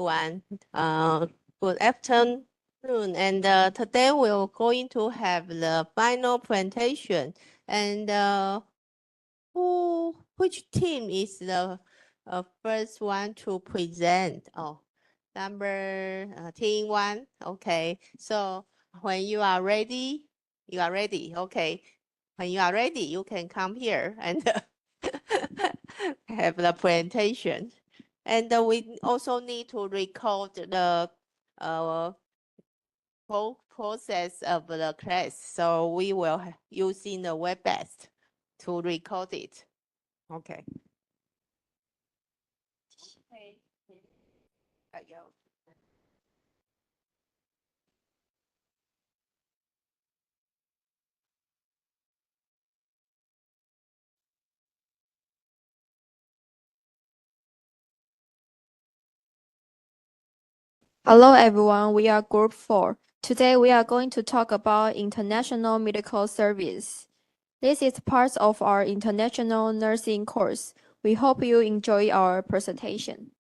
everyone. Good afternoon. And today we're going to have the final presentation. And which team is the first one to present? Oh, team one. Okay. So when you are ready, you are ready. Okay. When you are ready, you can come here and have the presentation. And we also need to record the process of the class. So we will using the web-based to record it. Okay. Hello everyone, we are Group 4. Today we are going to talk about International Medical Service. This is part of our International Nursing course. We hope you enjoy our presentation.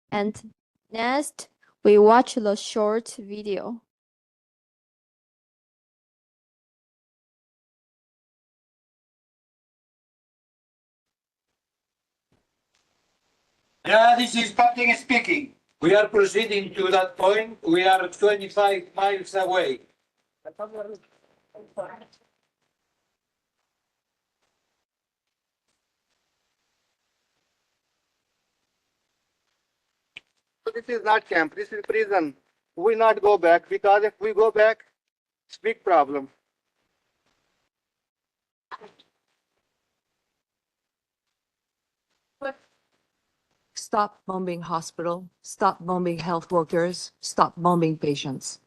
And next, we watch the short video. Yeah, this is Captain speaking. We are proceeding to that point. We are 25 miles away. This is not camp, this is prison. We will not go back because if we go back, it's big problem. Stop bombing hospital, stop bombing health workers, stop bombing patients.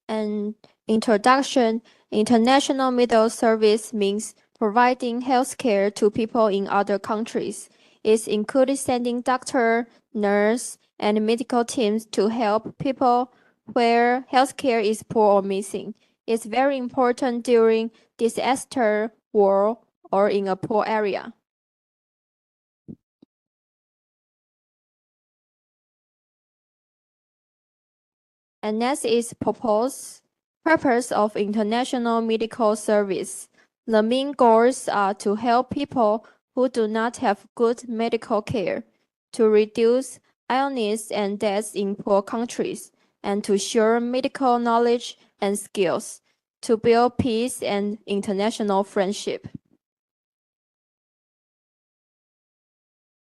An introduction, International Medical Service means providing healthcare to people in other countries. It includes sending doctor, nurse, and medical teams to help people where healthcare is poor or missing. It's very important during disaster, war, or in a poor area. And next is purpose of international medical service. The main goals are to help people who do not have good medical care, to reduce illness and deaths in poor countries, and to share medical knowledge and skills, to build peace and international friendship.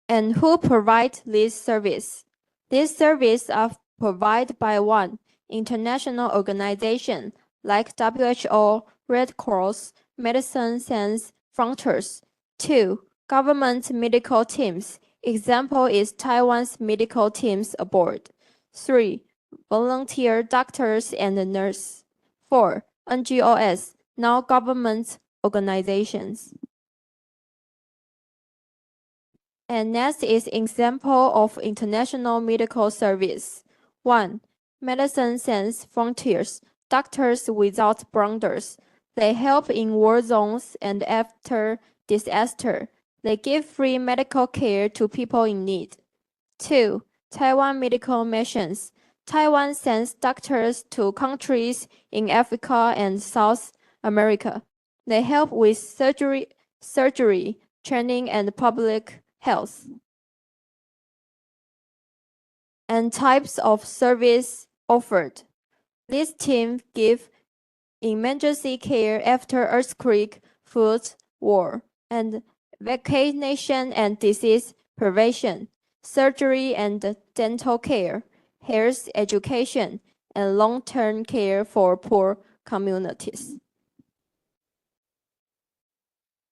And who provide this service? This service are provided by one, international organization like WHO, Red Cross, Medicine Sans Frontiers. 2. Government medical teams. Example is Taiwan's medical teams aboard. 3. Volunteer doctors and nurses. 4. NGOs, non-government organizations. And next is example of international medical service. 1. Medicine Sans Frontiers, Doctors Without Borders. They help in war zones and after disaster. They give free medical care to people in need. 2. Taiwan Medical Missions. Taiwan sends doctors to countries in Africa and South America. They help with surgery, training, and public health. And types of service offered. This team give emergency care after earthquake, flood, war, and vaccination and disease prevention, surgery and dental care, health education, and long-term care for poor communities.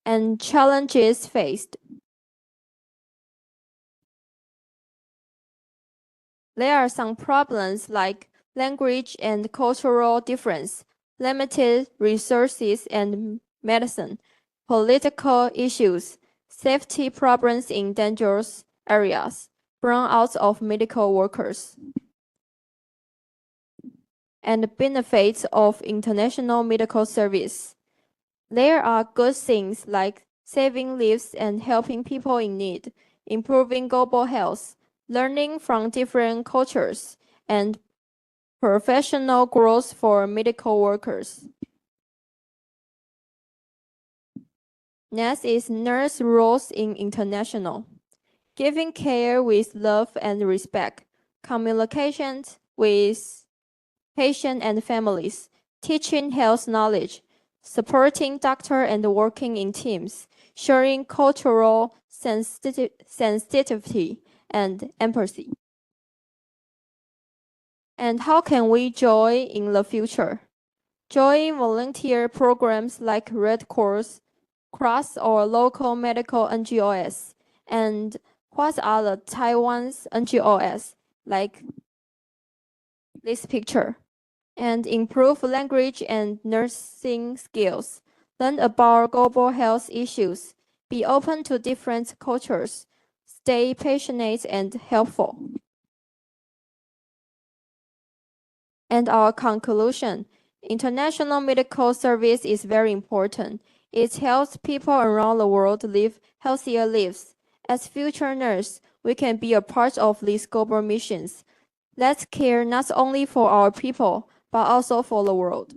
And challenges faced. There are some problems like language and cultural difference, limited resources and medicine, political issues, safety problems in dangerous areas, burnout of medical workers, and benefits of international medical service. There are good things like saving lives and helping people in need, improving global health, learning from different cultures, and professional growth for medical workers. Next is nurse roles in international. Giving care with love and respect, communications with patients and families, teaching health knowledge, supporting doctor and working in teams, showing cultural sensitivity and empathy. And how can we join in the future? Join volunteer programs like Red Cross or local medical NGOs. And what are the Taiwan's NGOs like this picture? And improve language and nursing skills. Learn about global health issues. Be open to different cultures. Stay passionate and helpful. And our conclusion, international medical service is very important. It helps people around the world live healthier lives. As future nurses, we can be a part of these global missions. Let's care not only for our people, but also for the world.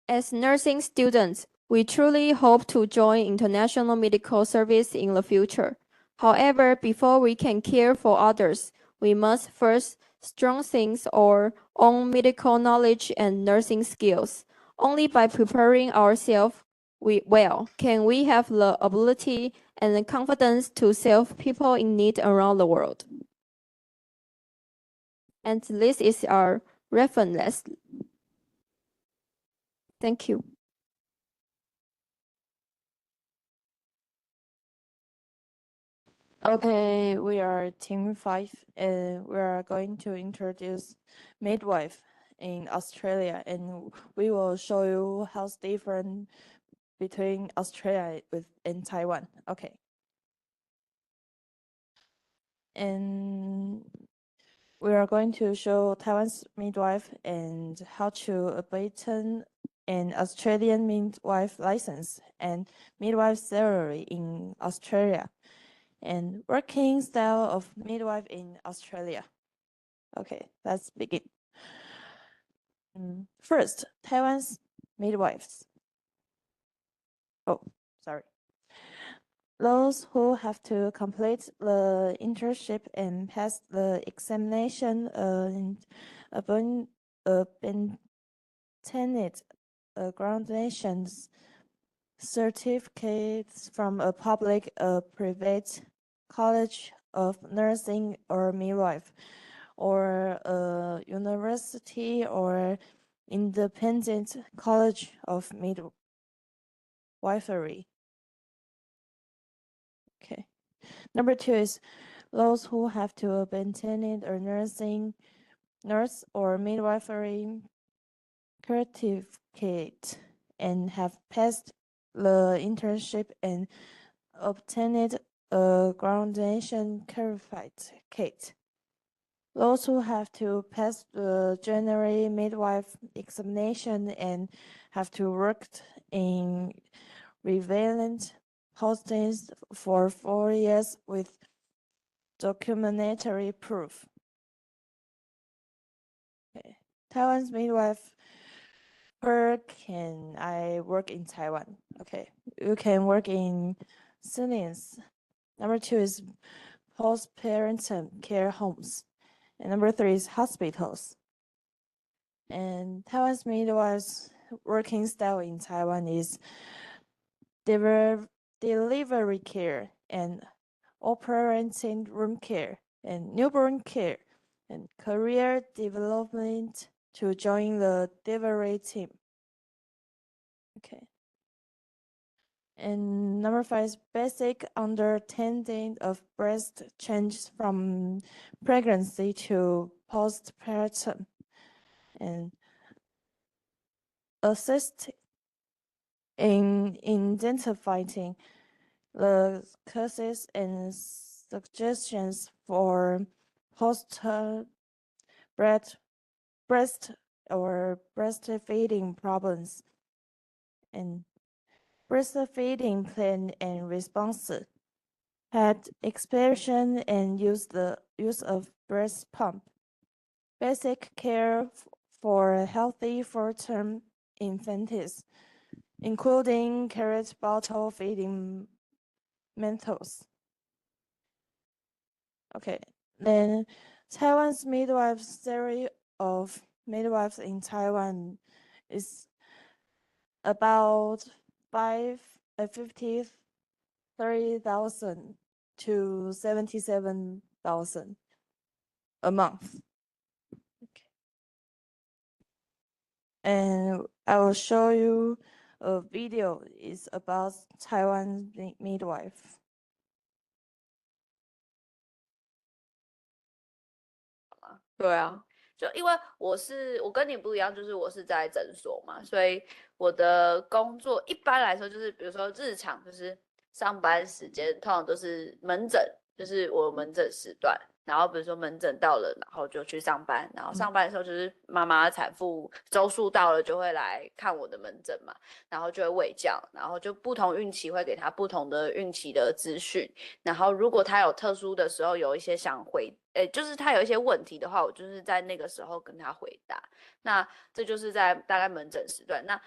As nursing students, we truly hope to join international medical service in the future. However, before we can care for others, we must first strengthen our own medical knowledge and nursing skills. Only by preparing ourselves well can we have the ability and the confidence to serve people in need around the world. And this is our reference. Thank you. Okay, we are Team 5 and we are going to introduce midwife in Australia and we will show you how's different between Australia and Taiwan. Okay. And we are going to show Taiwan's midwife and how to obtain an Australian midwife license and midwife salary in Australia and working style of midwife in Australia. Okay, let's begin. First, Taiwan's midwives. Oh, sorry. Those who have to complete the internship and pass the examination and obtain graduations certificates from a public or private college of nursing or midwife, or a university or independent college of midwifery. Okay. Number 2 is those who have to obtain a nurse or midwifery certificate and have passed the internship and obtained a graduation certificate. Those who have to pass the general midwife examination and have to work in relevant postings for 4 years with documentary proof. Okay. Taiwan's midwife. Where can I work in Taiwan? Okay, you can work in clinics. Number 2 is post-parental care homes. And number 3 is hospitals. And Taiwan's midwives working style in Taiwan is delivery care and operating room care and newborn care and career development to join the delivery team. Okay. And number 5 is basic understanding of breast change from pregnancy to postpartum. And assist in identifying the causes and suggestions for post breast or breastfeeding problems and breastfeeding plan and response had expansion and use of breast pump, basic care for healthy full-term infants, including carrot bottle feeding methods. Okay, then Taiwan's midwife theory of midwives in Taiwan is about 53,000 to 77,000 a month. Okay. And I will show you a video. It's about Taiwan midwife. 对啊，就因为我跟你不一样，就是我是在诊所嘛，所以我的工作一般来说就是比如说日常就是上班时间通常都是门诊，就是我门诊时段，然后比如说门诊到了，然后就去上班，然后上班的时候就是妈妈产妇周数到了就会来看我的门诊嘛，然后就会喂教，然后就不同孕期会给她不同的孕期的资讯，然后如果她有特殊的时候有一些想就是她有一些问题的话，我就是在那个时候跟她回答。那这就是在大概门诊时段。那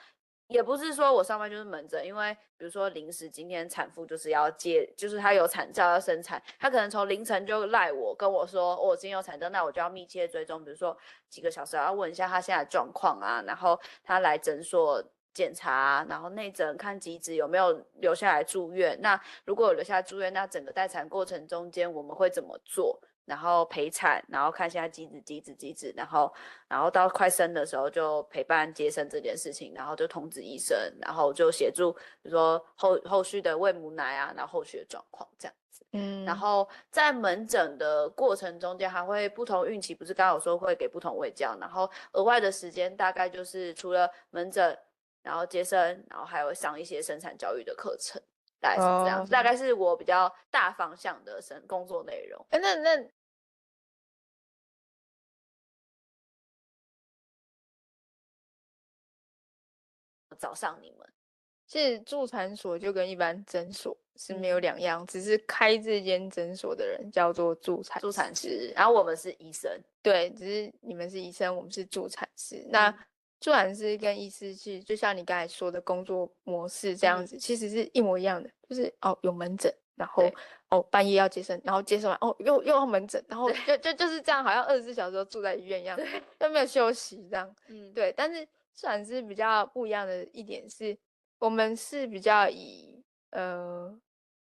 也不是说我上班就是门诊，因为比如说临时今天产妇就是要接，就是她有产兆要生产，她可能从凌晨就赖我跟我说，我今天有产兆，那我就要密切追踪，比如说几个小时要问一下她现在的状况啊，然后她来诊所检查，然后内诊看机制有没有留下来住院。那如果有留下来住院，那整个待产过程中间我们会怎么做？然后陪产，然后看现在机制，然后到快生的时候就陪伴接生这件事情，然后就通知医生，然后就协助，比如说后续的喂母奶啊，然后后续的状况这样子。然后在门诊的过程中间，还会不同孕期，不是刚刚有说会给不同喂教，然后额外的时间大概就是除了门诊，然后接生，然后还有上一些生产教育的课程。大概是这样，大概是我比较大方向的工作内容。那早上你们其实助产所就跟一般诊所是没有两样，只是开这间诊所的人叫做助产师，然后我们是医生。对，只是你们是医生，我们是助产师。那助产师跟医师是就像你刚才说的工作模式这样子，其实是一模一样的，就是有门诊，然后半夜要接生，然后接生完又要门诊，然后就是这样，好像24小时都住在医院一样，都没有休息这样。对。但是助产师比较不一样的一点是，我们是比较以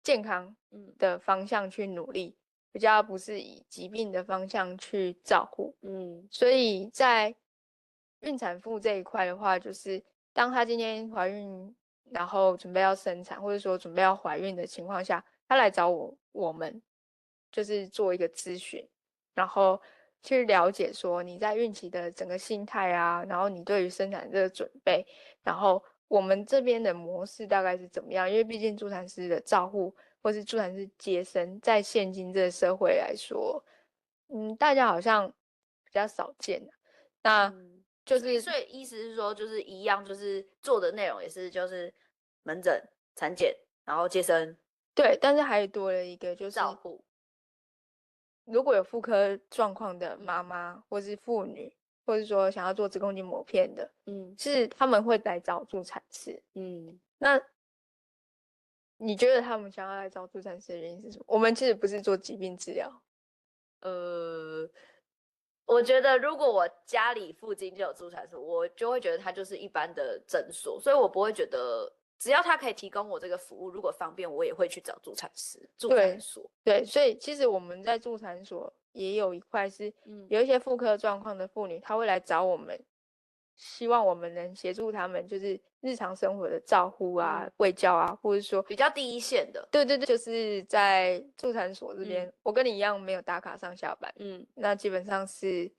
健康的方向去努力，比较不是以疾病的方向去照顾。所以在孕产妇这一块的话，就是当她今天怀孕，然后准备要生产，或者说准备要怀孕的情况下，她来找我们，就是做一个咨询，然后去了解说你在孕期的整个心态啊，然后你对于生产这个准备，然后我们这边的模式大概是怎么样？因为毕竟助产师的照护或是助产师接生，在现今这个社会来说，大家好像比较少见。那就是所以意思是说，就是一样，就是做的内容也是就是门诊、产检，然后接生。对，但是还多了一个就是照护。如果有妇科状况的妈妈或是妇女，或是说想要做子宫颈抹片的，是他们会来找助产师。那你觉得他们想要来找助产师的原因是什么？我们其实不是做疾病治疗。我觉得如果我家里附近就有助产所，我就会觉得它就是一般的诊所，所以我不会觉得只要他可以提供我这个服务，如果方便，我也会去找助产所。对，所以其实我们在助产所也有一块是，有一些妇科状况的妇女，她会来找我们，希望我们能协助他们，就是日常生活的照护啊、喂教啊，或者说比较第一线的。对，就是在助产所这边，我跟你一样没有打卡上下班，那基本上是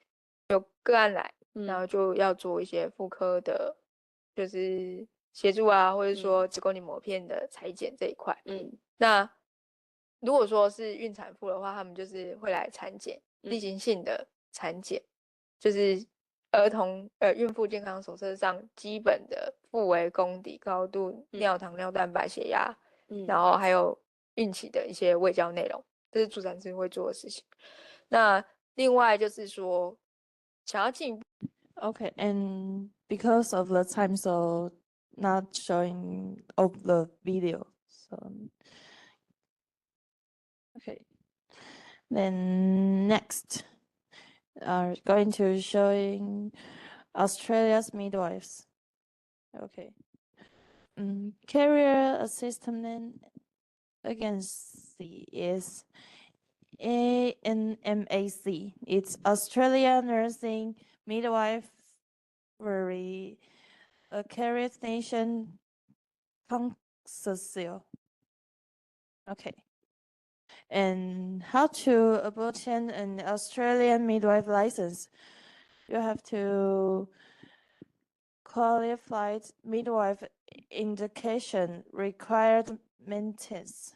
有个案来，然后就要做一些妇科的就是协助啊，或者说子宫颈膜片的裁剪这一块。嗯那如果说是孕产妇的话，他们就是会来产检，例行性的产检，就是儿童孕妇健康手册上基本的腹围、公底、高度、尿糖、尿蛋白、血压，然后还有孕期的一些卫教内容，这是助产士会做的事情。那另外就是说，想要进一步 Okay, and because of the time, so not showing of the video. So okay. Then next, are going to showing Australia's midwives. Okay. Career assistant agency is ANMAC. It's Australia Nursing Midwifery Accreditation Consortium. Okay. And how to obtain an Australian midwife license? You have to qualified midwife indication requirements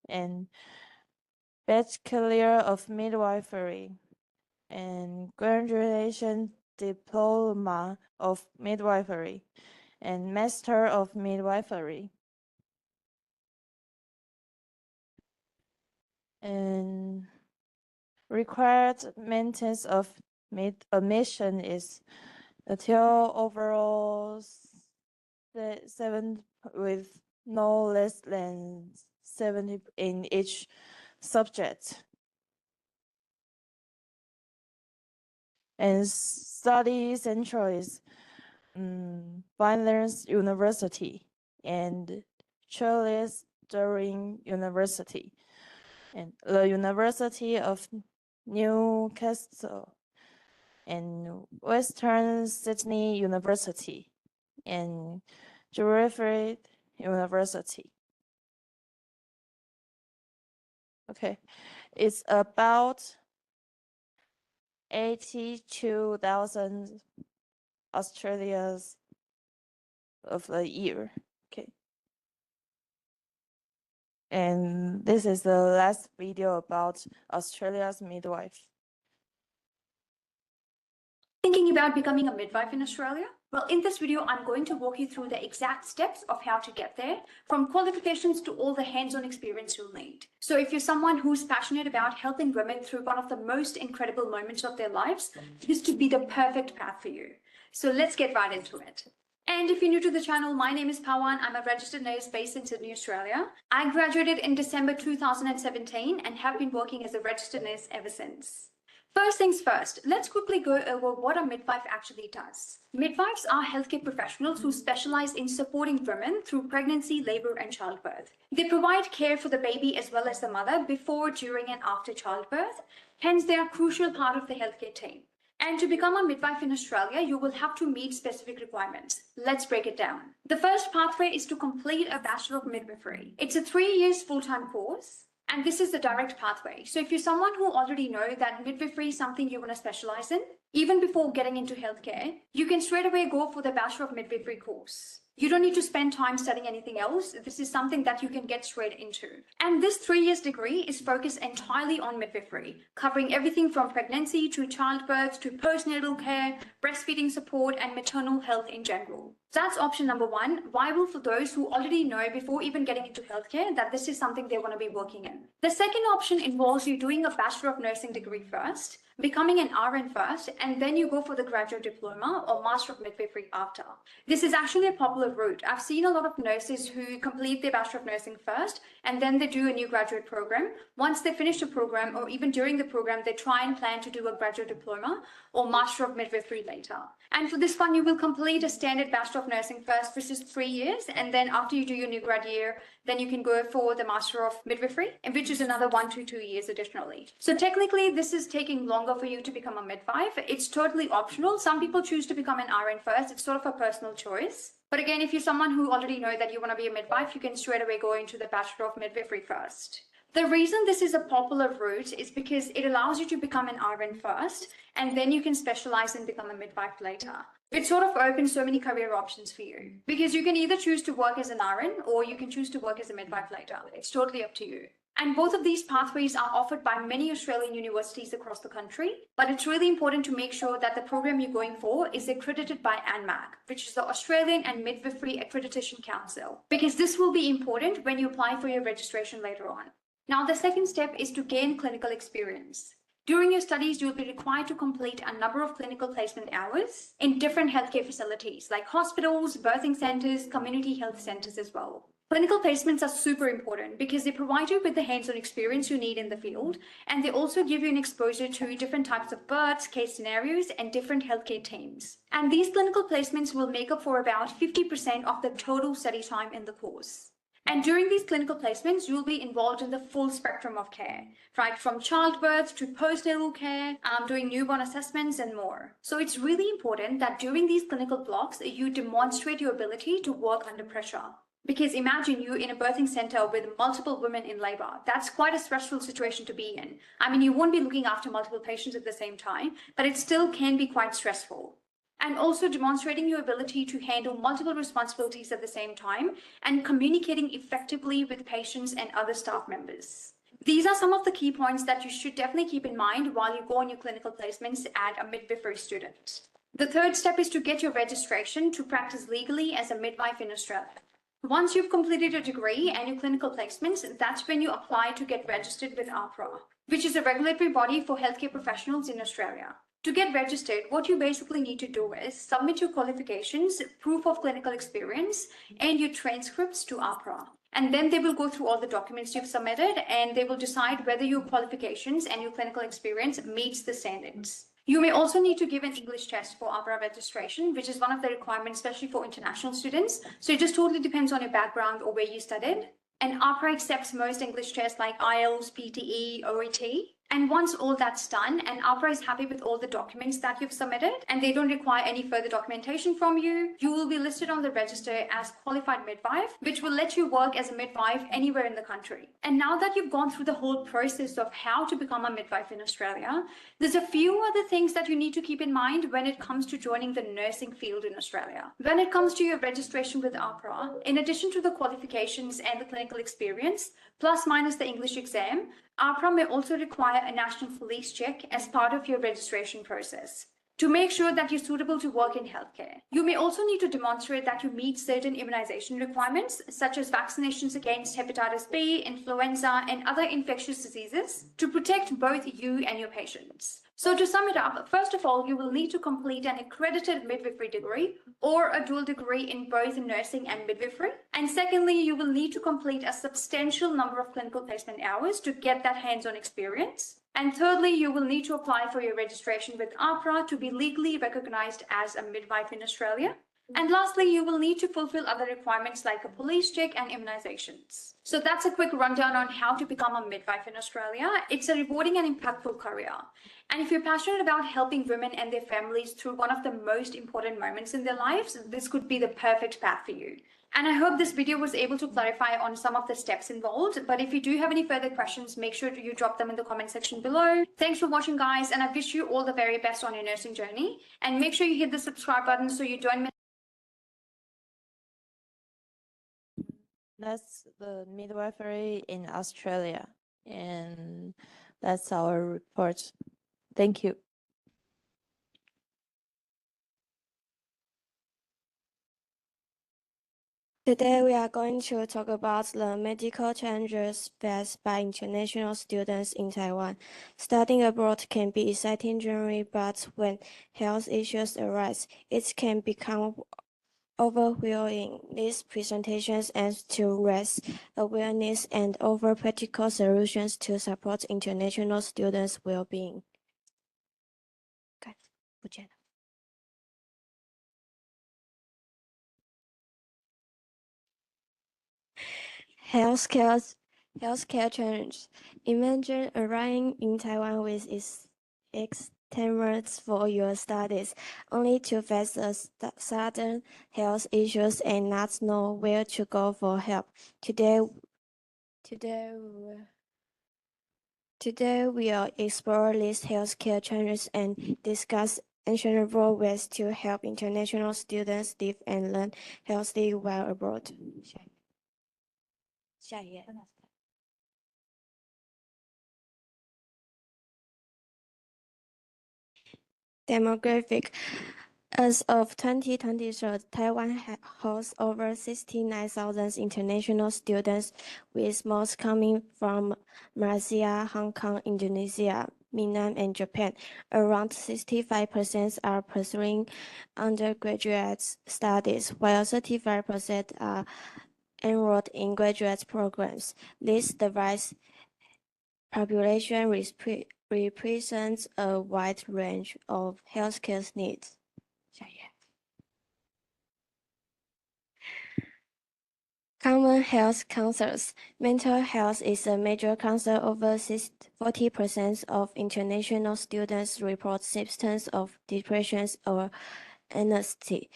and Bachelor of Midwifery and graduation diploma of midwifery and Master of Midwifery. And required maintenance of admission is until overall 7 with no less than 70 in each subject. And study central is Violence University and Charles Darwin University and the University of Newcastle and Western Sydney University and Griffith University. Okay, it's about 82,000 Australia's of the year. Okay. And this is the last video about Australia's midwife. Thinking about becoming a midwife in Australia? Well, in this video, I'm going to walk you through the exact steps of how to get there, from qualifications to all the hands-on experience you'll need. So if you're someone who's passionate about helping women through one of the most incredible moments of their lives, this could be the perfect path for you. So let's get right into it. And if you're new to the channel, my name is Pawan. I'm a registered nurse based in Sydney, Australia. I graduated in December 2017 and have been working as a registered nurse ever since. First things first, let's quickly go over what a midwife actually does. Midwives are healthcare professionals who specialize in supporting women through pregnancy, labor, and childbirth. They provide care for the baby as well as the mother before, during, and after childbirth. Hence, they are a crucial part of the healthcare team. And to become a midwife in Australia, you will have to meet specific requirements. Let's break it down. The first pathway is to complete a Bachelor of Midwifery. It's a 3 years full-time course. And this is the direct pathway. So if you're someone who already know that midwifery is something you want to specialize in, even before getting into healthcare, you can straight away go for the Bachelor of Midwifery course. You don't need to spend time studying anything else. This is something that you can get straight into. And this 3 years degree is focused entirely on midwifery, covering everything from pregnancy to childbirth to postnatal care, breastfeeding support, and maternal health in general. That's option number one, viable for those who already know before even getting into healthcare that this is something they want to be working in. The second option involves you doing a Bachelor of Nursing degree first, becoming an RN first, and then you go for the graduate diploma or Master of Midwifery after. This is actually a popular route. I've seen a lot of nurses who complete their Bachelor of Nursing first, and then they do a new graduate program. Once they finish the program, or even during the program, they try and plan to do a graduate diploma or Master of Midwifery later. And for this one, you will complete a standard Bachelor of Nursing first, which is 3 years, and then after you do your new grad year, then you can go for the Master of Midwifery, which is another 1 to 2 years additionally. So technically, this is taking longer for you to become a midwife. It's totally optional. Some people choose to become an RN first. It's sort of a personal choice. But again, if you're someone who already know that you want to be a midwife, you can straight away go into the Bachelor of Midwifery first. The reason this is a popular route is because it allows you to become an RN first, and then you can specialize and become a midwife later. It sort of opens so many career options for you because you can either choose to work as an RN or you can choose to work as a midwife later. It's totally up to you. And both of these pathways are offered by many Australian universities across the country, but it's really important to make sure that the program you're going for is accredited by ANMAC, which is the Australian and Midwifery Accreditation Council, because this will be important when you apply for your registration later on. Now, the second step is to gain clinical experience. During your studies, you'll be required to complete a number of clinical placement hours in different healthcare facilities like hospitals, birthing centers, community health centers as well. Clinical placements are super important because they provide you with the hands-on experience you need in the field, and they also give you an exposure to different types of births, case scenarios, and different healthcare teams. And these clinical placements will make up for about 50% of the total study time in the course. And during these clinical placements, you'll be involved in the full spectrum of care, right from childbirth to postnatal care, doing newborn assessments and more. So it's really important that during these clinical blocks, you demonstrate your ability to work under pressure. Because imagine you in a birthing center with multiple women in labor. That's quite a stressful situation to be in. I mean, you won't be looking after multiple patients at the same time, but it still can be quite stressful. And also demonstrating your ability to handle multiple responsibilities at the same time and communicating effectively with patients and other staff members. These are some of the key points that you should definitely keep in mind while you go on your clinical placements at a midwifery student. The third step is to get your registration to practice legally as a midwife in Australia. Once you've completed your degree and your clinical placements, that's when you apply to get registered with AHPRA, which is a regulatory body for healthcare professionals in Australia. To get registered, what you basically need to do is submit your qualifications, proof of clinical experience, and your transcripts to AHPRA. And then they will go through all the documents you've submitted and they will decide whether your qualifications and your clinical experience meets the standards. You may also need to give an English test for AHPRA registration, which is one of the requirements, especially for international students. So it just totally depends on your background or where you studied. And AHPRA accepts most English tests like IELTS, PTE, OET. And once all that's done and AHPRA is happy with all the documents that you've submitted and they don't require any further documentation from you, you will be listed on the register as qualified midwife, which will let you work as a midwife anywhere in the country. And now that you've gone through the whole process of how to become a midwife in Australia, there's a few other things that you need to keep in mind when it comes to joining the nursing field in Australia. When it comes to your registration with AHPRA, in addition to the qualifications and the clinical experience, plus minus the English exam, AHPRA may also require a national police check as part of your registration process to make sure that you're suitable to work in healthcare. You may also need to demonstrate that you meet certain immunization requirements, such as vaccinations against hepatitis B, influenza, and other infectious diseases to protect both you and your patients. So to sum it up, first of all, you will need to complete an accredited midwifery degree or a dual degree in both nursing and midwifery. And secondly, you will need to complete a substantial number of clinical placement hours to get that hands-on experience. And thirdly, you will need to apply for your registration with AHPRA to be legally recognized as a midwife in Australia. And lastly, you will need to fulfill other requirements like a police check and immunizations. So that's a quick rundown on how to become a midwife in Australia. It's a rewarding and impactful career. And if you're passionate about helping women and their families through one of the most important moments in their lives, this could be the perfect path for you. And I hope this video was able to clarify on some of the steps involved. But if you do have any further questions, make sure you drop them in the comment section below. Thanks for watching, guys, and I wish you all the very best on your nursing journey. And make sure you hit the subscribe button so you don't miss. That's the midwifery in Australia. And that's our report. Thank you. Today we are going to talk about the medical challenges faced by international students in Taiwan. Studying abroad can be exciting journey, but when health issues arise, it can become overwhelming. These presentations aim to raise awareness and offer practical solutions to support international students' well-being. 不见了。Healthcare challenges. Imagine arriving in Taiwan with extremities for your studies, only to face a sudden health issues and not know where to go for help. Today Today, we'll explore these healthcare changes and discuss actionable ways to help international students live and learn healthy while abroad. 下一页。Demographic. As of 2023, Taiwan hosts over 69,000 international students, with most coming from Malaysia, Hong Kong, Indonesia, Vietnam, and Japan. Around 65% are pursuing undergraduate studies, while 35% are enrolled in graduate programs. This diverse population represents a wide range of healthcare needs. 下一页。Common health concerns. Mental health is a major concern. Over 40% of international students report symptoms of depression or anxiety.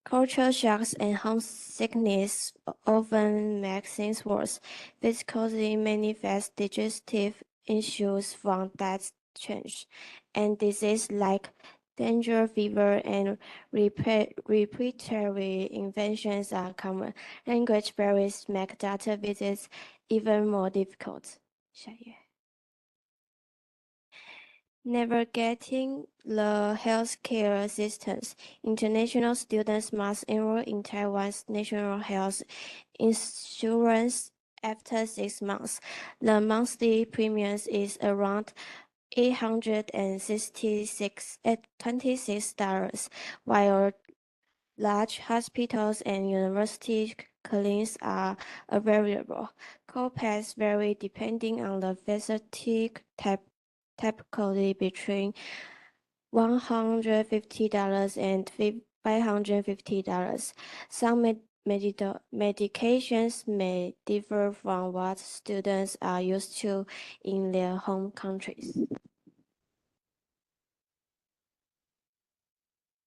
Culture shocks and homesickness often make things worse. Physically manifest digestive issues from diet change, and disease like dengue fever and respiratory infections are common. Language barriers make data visits even more difficult. 下一页。Navigating the healthcare systems. International students must enroll in Taiwan's national health insurance after 6 months. The monthly premium is around $826, while large hospitals and university clinics are available. Co-pays vary depending on the facility type, typically between $150 and $550. Some medications may differ from what students are used to in their home countries.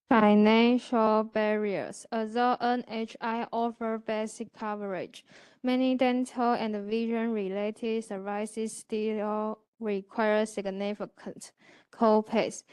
Financial barriers. Although NHI offers basic coverage, many dental and vision-related services still require significant co-pays.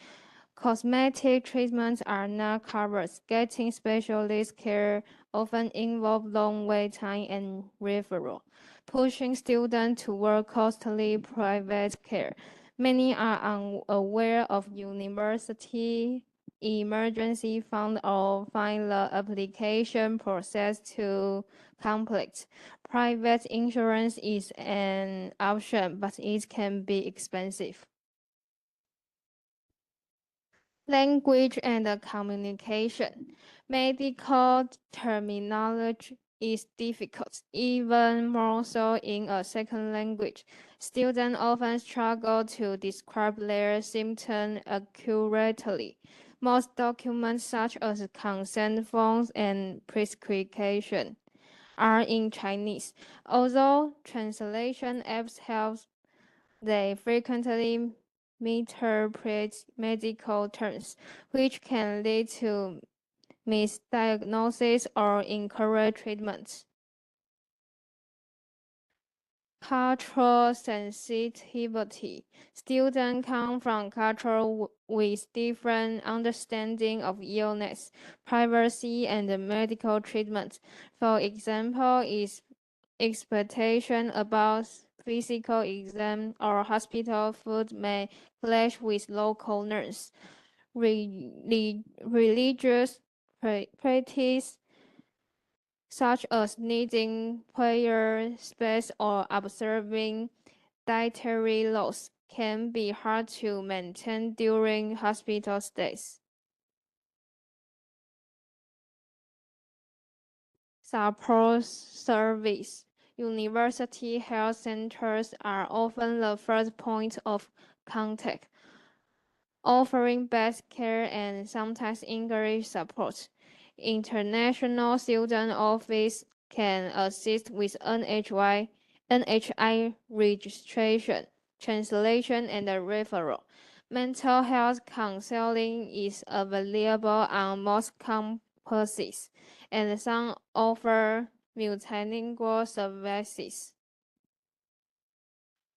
Cosmetic treatments are not covered. Getting specialist care often involves long wait time and referral, pushing students toward costly private care. Many are unaware of university emergency fund or find the application process too complex. Private insurance is an option, but it can be expensive. Language and communication. Medical terminology is difficult, even more so in a second language. Students often struggle to describe their symptoms accurately. Most documents, such as consent forms and prescription, are in Chinese. Although translation apps help, they frequently misinterpret medical terms, which can lead to misdiagnosis or incorrect treatment. Cultural sensitivity. Students come from cultures with different understanding of illness, privacy, and medical treatment. For example, is expectation about physical exam or hospital food may clash with local nurse. Religious practice such as needing prayer space or observing dietary laws can be hard to maintain during hospital stays. Support service. University health centers are often the first point of contact, offering best care and sometimes English support. International Student Office can assist with NHI registration, translation, and referral. Mental health counseling is available on most campuses, and some offer multilingual services.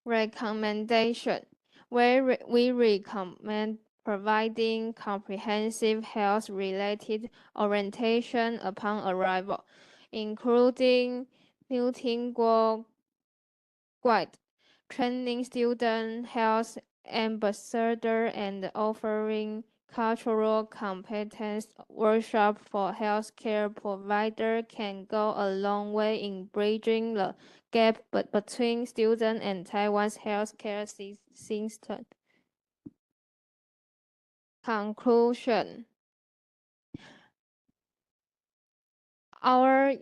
Recommendation. We recommend providing comprehensive health-related orientation upon arrival, including multilingual guide, training student health ambassador, and offering cultural competence workshop for healthcare provider can go a long way in bridging the gap between student and Taiwan's healthcare system. Conclusion. Our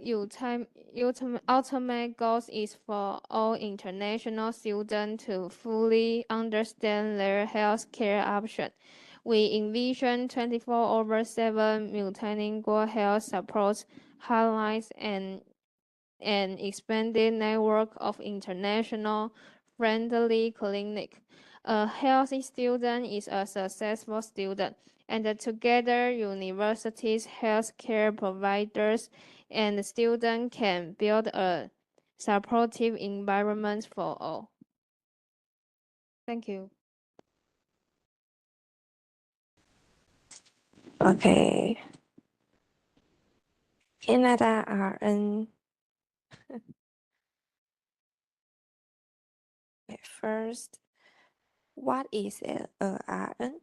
ultimate goal is for all international students to fully understand their healthcare options. We envision 24/7 multilingual health support highlights and an expanded network of international friendly clinics. A healthy student is a successful student, and together universities, healthcare providers, and students can build a supportive environment for all. Thank you. Okay. Canada RN. Okay, first, what is a RN?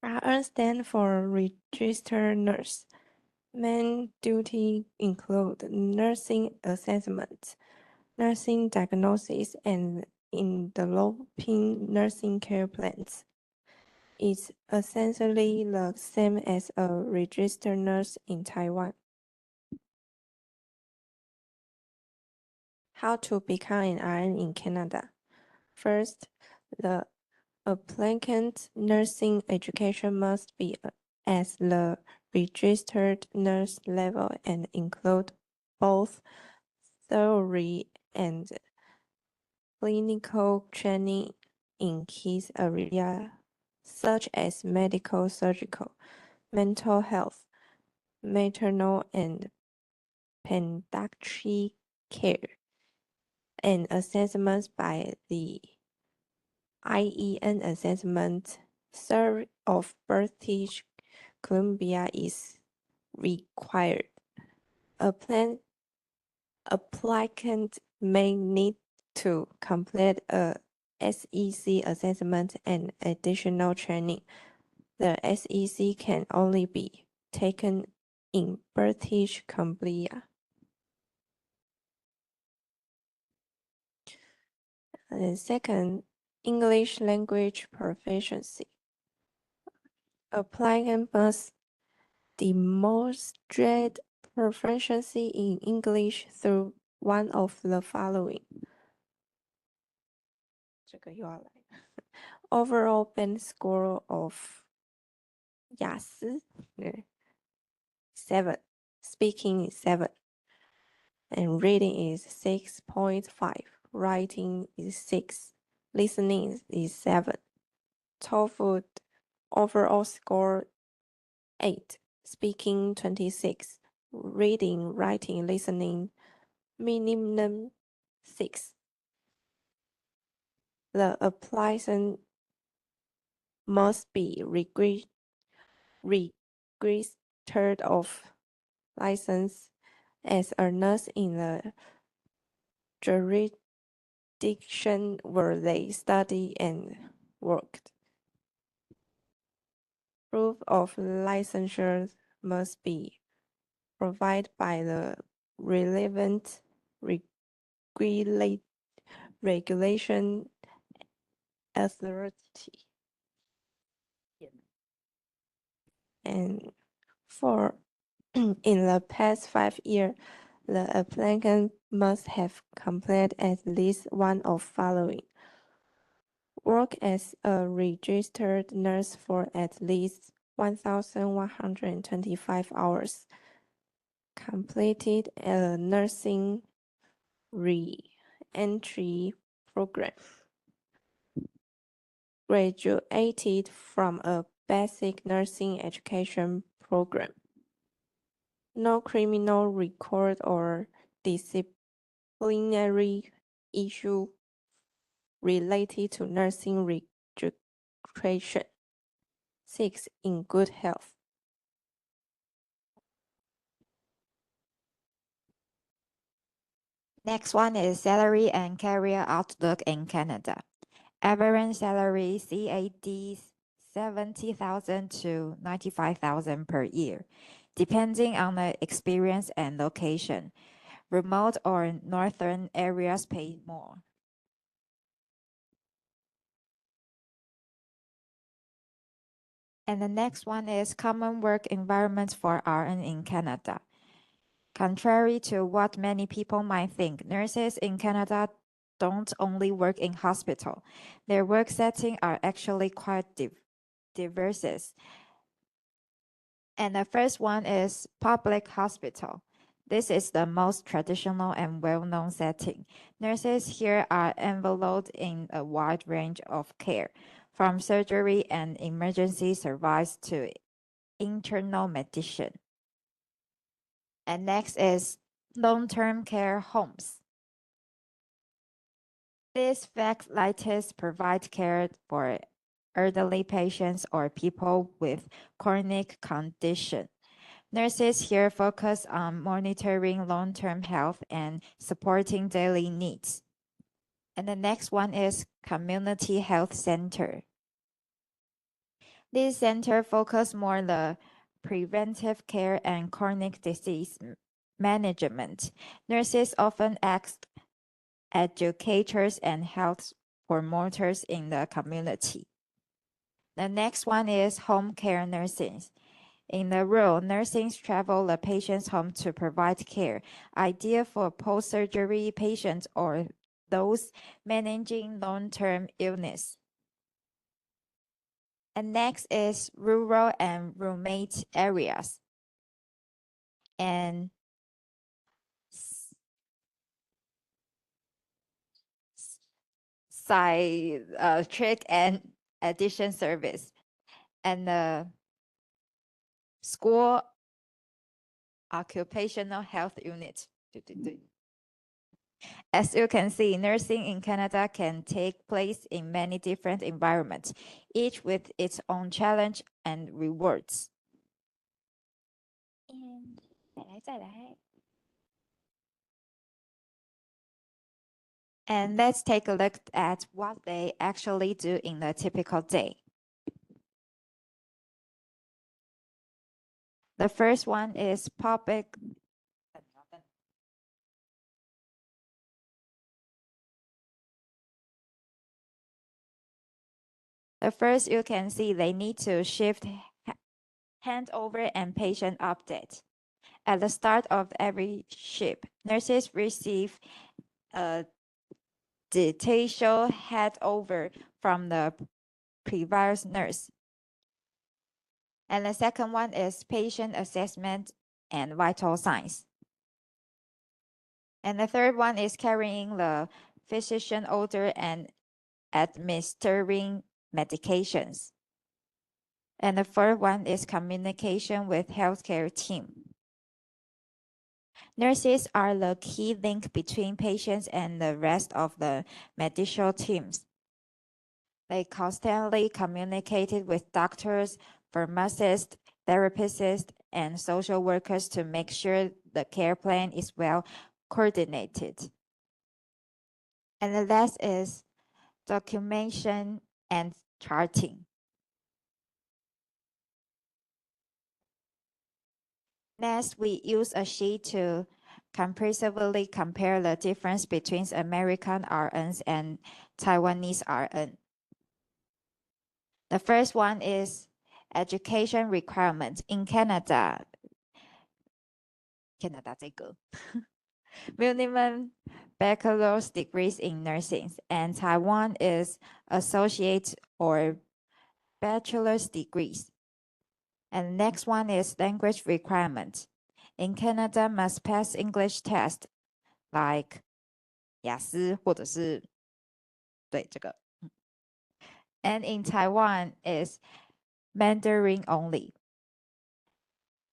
RN stands for Registered Nurse. Main duty include nursing assessment, nursing diagnosis, and in developing nursing care plans. It's essentially the same as a registered nurse in Taiwan. How to become an RN in Canada? First, the applicant nursing education must be at the registered nurse level and include both theory and clinical training in key areas such as medical, surgical, mental health, maternal and pediatric care, and assessments by the IEN assessment Survey of British Columbia is required. Applicant may need to complete a SEC assessment and additional training. The SEC can only be taken in British Columbia. And second, English language proficiency. Applicant must demonstrate proficiency in English through one of the following. 这个又要来了 Overall band score of 雅思 7. Speaking is 7. And reading is 6.5. Writing is 6. Listening is 7. TOEFL overall score 8. Speaking 26. Reading, writing, listening minimum 6. The applicant must be registered of license as a nurse in the jurisdiction where they study and worked. Proof of licensure must be provided by the relevant regulation authority. And for in the past 5 years, the applicant must have completed at least one of following. Work as a registered nurse for at least 1,125 hours. Completed a nursing re-entry program. Graduated from a basic nursing education program. No criminal record or disciplinary issue related to nursing registration. 6. In good health. Next one is salary and career outlook in Canada. Average salary CAD 70,000 to 95,000 per year, depending on the experience and location. Remote or northern areas pay more. And the next one is common work environments for RN in Canada. Contrary to what many people might think, nurses in Canada don't only work in hospital. Their work settings are actually quite diverse. And the first one is public hospital. This is the most traditional and well-known setting. Nurses here are enveloped in a wide range of care, from surgery and emergency service to internal medicine. And next is long-term care homes. These facilities provide care for elderly patients or people with chronic condition. Nurses here focus on monitoring long-term health and supporting daily needs. And the next one is community health center. This center focus more on the preventive care and chronic disease management. Nurses often act educators and health promoters in the community. The next one is home care nursing. In the rural, nurses travel the patient's home to provide care, ideal for post-surgery patients or those managing long-term illness. And next is rural and remote areas. And psychiatric and addiction service. And the school occupational health unit. As you can see, nursing in Canada can take place in many different environments, each with its own challenge and rewards. And let's take a look at what they actually do in a typical day. The first one is public. The first you can see they need to shift handover and patient update. At the start of every shift, nurses receive a detailed handover from the previous nurse. And the second one is patient assessment and vital signs. And the third one is carrying the physician order and administering medications. And the fourth one is communication with healthcare team. Nurses are the key link between patients and the rest of the medical teams. They constantly communicated with doctors, pharmacists, therapists, and social workers to make sure the care plan is well coordinated. And the last is documentation and charting. Next, we use a sheet to comprehensively compare the difference between American RNs and Taiwanese RN. The first one is education requirements. In Canada, they go. Minimum bachelor's degrees in nursing, and Taiwan is associate or bachelor's degrees. And the next one is language requirement. In Canada, must pass English test like 雅思或者是对这个。And in Taiwan is Mandarin only.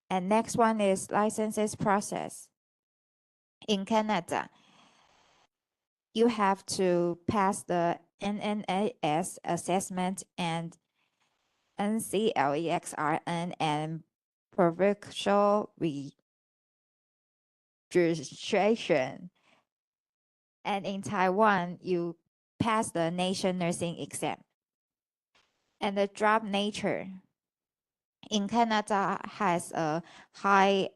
And next one is licenses process. In Canada, you have to pass the NNAS assessment and NCLEXRN and provincial registration. And in Taiwan, you pass the nation nursing exam. And the job nature in Canada has a high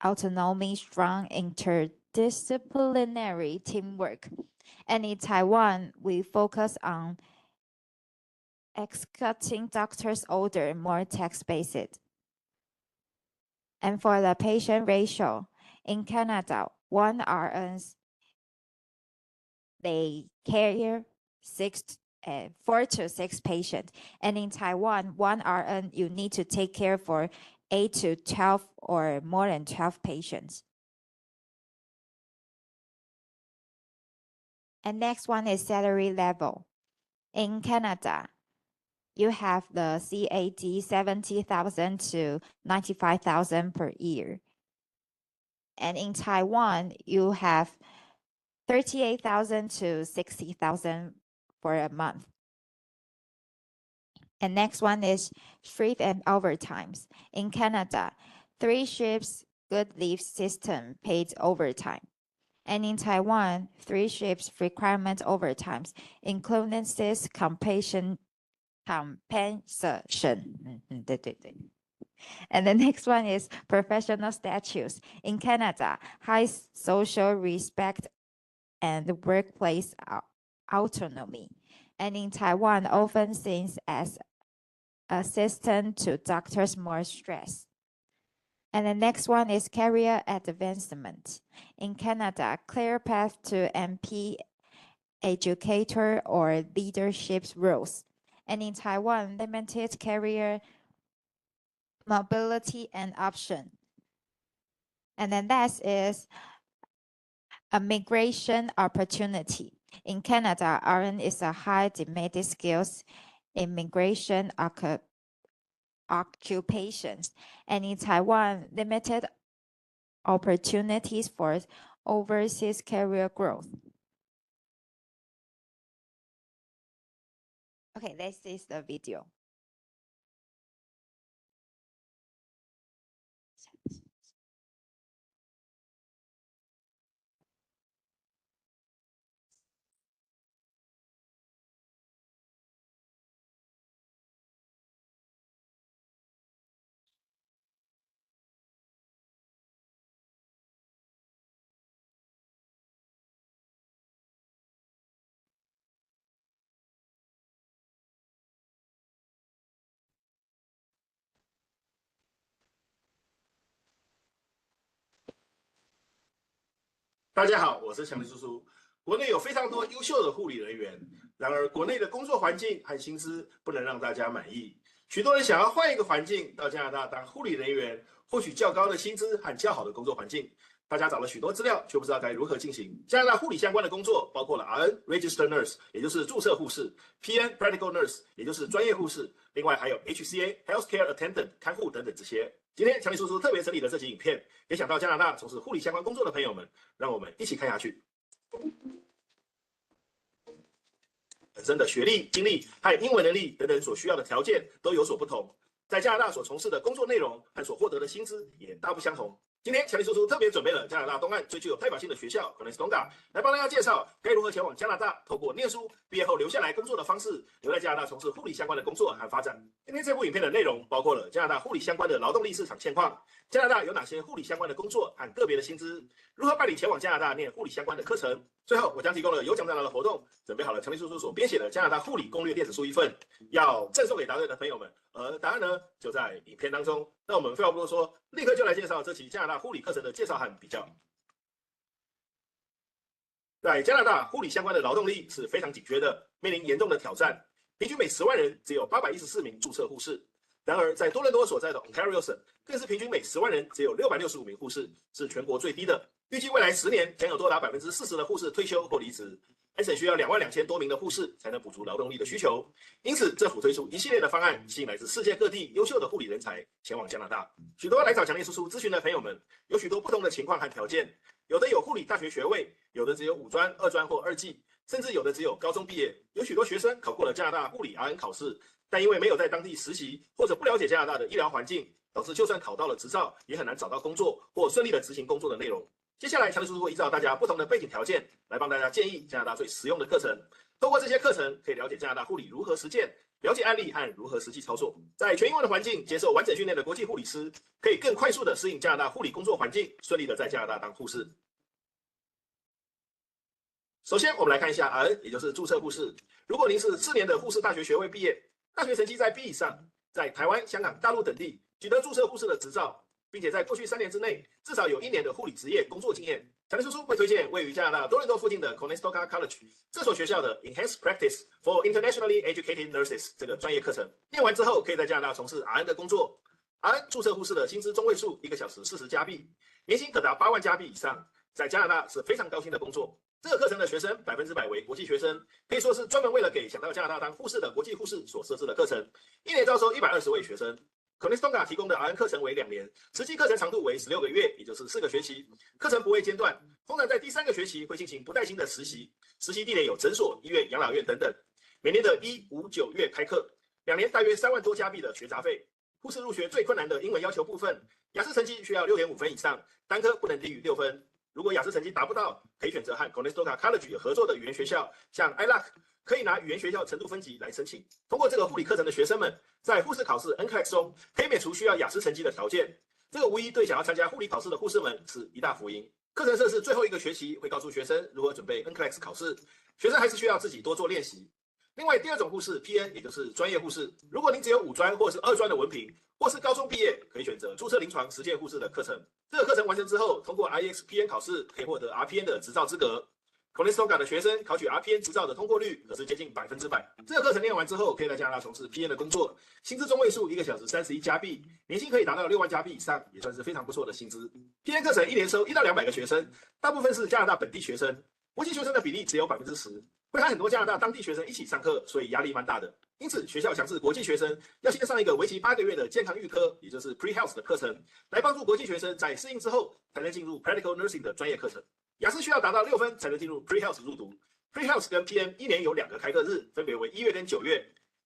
autonomy, strong interdisciplinary teamwork. And in Taiwan, we focus on executing doctor's order more text-based. And for the patient ratio, in Canada, 1 RNs, they carry 4 to 6 patients. And in Taiwan, 1 RN, you need to take care for 8 to 12 or more than 12 patients. And next one is salary level. In Canada, you have the CAD 70,000 to 95,000 per year. And in Taiwan, you have 38,000 to 60,000 for a month. And next one is shift and overtimes. In Canada, 3 shifts, good leave system paid overtime. And in Taiwan, 3 shifts requirement overtimes, including compensation. And the next one is professional statutes. In Canada, high social respect and workplace autonomy. And in Taiwan, often seen as assistant to doctors more stress. And the next one is career advancement. In Canada, clear path to MP, educator, or leadership roles. And in Taiwan, limited career mobility and option. And then last is a migration opportunity. In Canada, RN is a high demanded skills in migration occupations. And in Taiwan, limited opportunities for overseas career growth. Okay, this is the video. 大家好，我是强力叔叔。国内有非常多优秀的护理人员，然而国内的工作环境和薪资不能让大家满意。许多人想要换一个环境到加拿大当护理人员，获取较高的薪资和较好的工作环境。大家找了许多资料，却不知道该如何进行。加拿大护理相关的工作包括了 RN Registered Nurse， 也就是注册护士 ；PN Practical Nurse， 也就是专业护士。另外还有 HCA Healthcare Attendant 看护等等这些。今天强力叔叔特别整理了这集影片，也想到加拿大从事护理相关工作的朋友们，让我们一起看下去。本身的学历、经历和英文能力等等所需要的条件都有所不同，在加拿大所从事的工作内容和所获得的薪资也大不相同。今天强力叔叔特别准备了加拿大东岸最具有代表性的学校 Conestoga 来帮大家介绍该如何前往加拿大，透过念书毕业后留下来工作的方式，留在加拿大从事护理相关的工作和发展。今天这部影片的内容包括了加拿大护理相关的劳动力市场现况，加拿大有哪些护理相关的工作和个别的薪资，如何办理前往加拿大念护理相关的课程。最后，我将提供了有奖征答的活动，准备好了强力叔叔所编写的加拿大护理攻略电子书1份，要赠送给答对的朋友们。而答案呢，就在影片当中。那我们废话不多说，立刻就来介绍这期加拿大护理课程的介绍和比较。在加拿大，护理相关的劳动力是非常紧缺的，面临严重的挑战。平均每10万人只有814名注册护士。然而，在多伦多所在的 Ontario 省，更是平均每10万人只有665名护士，是全国最低的。预计未来10年将有多达40%的护士退休或离职。安省需要22000多名的护士才能补足劳动力的需求，因此政府推出一系列的方案，吸引来自世界各地优秀的护理人才前往加拿大。许多来找强力叔叔咨询的朋友们，有许多不同的情况和条件，有的有护理大学学位，有的只有5专、2专或2技，甚至有的只有高中毕业。有许多学生考过了加拿大护理 RN 考试，但因为没有在当地实习或者不了解加拿大的医疗环境，导致就算考到了执照，也很难找到工作或顺利的执行工作的内容。接下来，强力叔叔会依照大家不同的背景条件，来帮大家建议加拿大最实用的课程。透过这些课程，可以了解加拿大护理如何实践，了解案例和如何实际操作。在全英文的环境接受完整训练的国际护理师，可以更快速的适应加拿大护理工作环境，顺利的在加拿大当护士。首先，我们来看一下 RN， 也就是注册护士。如果您是4年的护士大学学位毕业，大学成绩在 B 以上，在台湾、香港、大陆等地取得注册护士的执照，并且在过去3年之内至少有1年的护理职业工作经验，强力叔叔会推荐位于加拿大多伦多附近的 Conestoga College 这所学校的 Enhanced Practice for Internationally Educated Nurses 这个专业课程。念完之后，可以在加拿大从事 RN 的工作。RN 注册护士的薪资中位数1个小时40加币，年薪可达8万加币以上，在加拿大是非常高薪的工作。这个课程的学生100%为国际学生，可以说是专门为了给想到加拿大当护士的国际护士所设置的课程。1年招收120位学生。Conestoga 提供的 RN 课程为2年，实际课程长度为16个月，也就是4个学期。课程不会间断，通常在第3个学期会进行不带薪的实习，实习地点有诊所、医院、养老院等等。每年的1、5、9月开课，2年大约3万多加币的学杂费。护士入学最困难的英文要求部分，雅思成绩需要6.5分以上，单科不能低于6分。如果雅思成绩达不到，可以选择和 Conestoga College 有合作的语言学校，像 ILAC 可以拿语言学校程度分级来申请。通过这个护理课程的学生们，在护士考试 NCLEX 中可以免除需要雅思成绩的条件。这个无疑对想要参加护理考试的护士们是一大福音。课程设是最后1个学期会告诉学生如何准备 NCLEX 考试，学生还是需要自己多做练习。另外，第2种护士 PN， 也就是专业护士。如果您只有5专或是2专的文凭，或是高中毕业，可以选择注册临床实践护士的课程。这个课程完成之后，通过 IEXPN 考试，可以获得 RPN 的执照资格。Conestoga 的学生考取 RPN 执照的通过率可是接近100%。这个课程念完之后，可以在加拿大从事 PN 的工作，薪资中位数1个小时31加币，年薪可以达到6万加币以上，也算是非常不错的薪资。PN 课程1年收1到200个学生，大部分是加拿大本地学生，国际学生的比例只有10%。会和很多加拿大当地学生一起上课，所以压力蛮大的。因此，学校强制国际学生要先上一个为期8个月的健康预科，也就是 Pre-Health 的课程，来帮助国际学生在适应之后才能进入 Practical Nursing 的专业课程。雅思需要达到6分才能进入 Pre-Health 入读。Pre-Health 跟 PM 1年有2个开课日，分别为1月跟9月。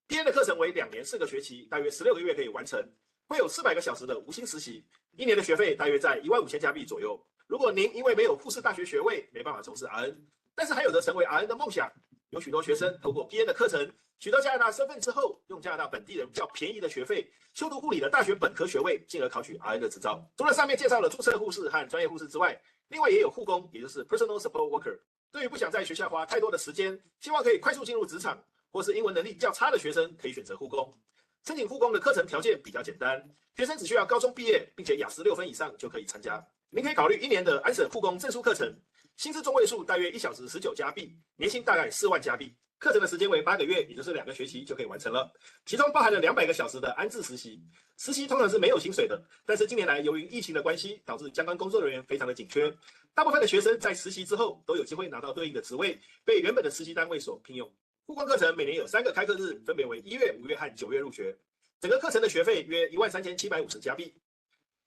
PM 的课程为2年4个学期，大约16个月可以完成，会有400个小时的无薪实习，1年的学费大约在15000加币左右。如果您因为没有护士大学学位，没办法从事 RN，但是还有着成为 RN 的梦想。有许多学生透过 PN 的课程取得加拿大身份之后，用加拿大本地人比较便宜的学费修读护理的大学本科学位，进而考取 RN 的执照。除了上面介绍的注册护士和专业护士之外，另外也有护工，也就是 Personal Support Worker。对于不想在学校花太多的时间，希望可以快速进入职场，或是英文能力较差的学生，可以选择护工。申请护工的课程条件比较简单，学生只需要高中毕业，并且雅思6分以上就可以参加。您可以考虑1年的安省护工证书课程，薪资中位数大约1小时19加币，年薪大概4万加币。课程的时间为8个月，也就是2个学期就可以完成了，其中包含了200个小时的安置实习。实习通常是没有薪水的，但是近年来由于疫情的关系，导致相关工作人员非常的紧缺。大部分的学生在实习之后都有机会拿到对应的职位，被原本的实习单位所聘用。护工课程每年有3个开课日，分别为1月、5月和9月入学。整个课程的学费约13750加币。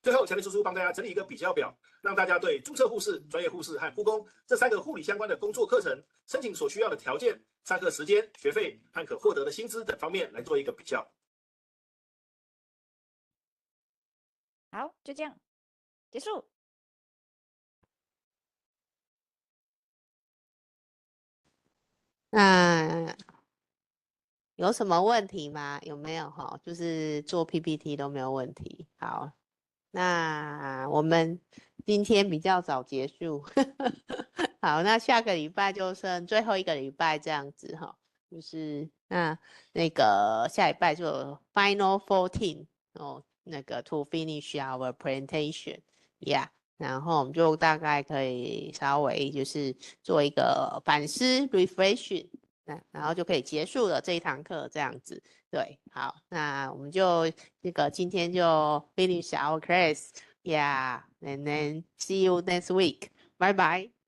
最后，强力叔叔帮大家整理一个比较表，让大家对注册护士、专业护士和护工这3个护理相关的工作课程申请所需要的条件、上课时间、学费和可获得的薪资等方面来做一个比较。好，就这样结束。那有什么问题吗？有没有哈？就是做 PPT 都没有问题。好，那我们今天比较早结束。好，那下个礼拜就剩最后1个礼拜这样子哈，就是那个下礼拜就有 Final 14哦，那个 to finish our presentation，yeah， 然后我们就大概可以稍微就是做一个反思 reflection， 然后就可以结束了这一堂课这样子。对，好，那我们就今天就 finish our class，yeah，and then see you next week， bye bye。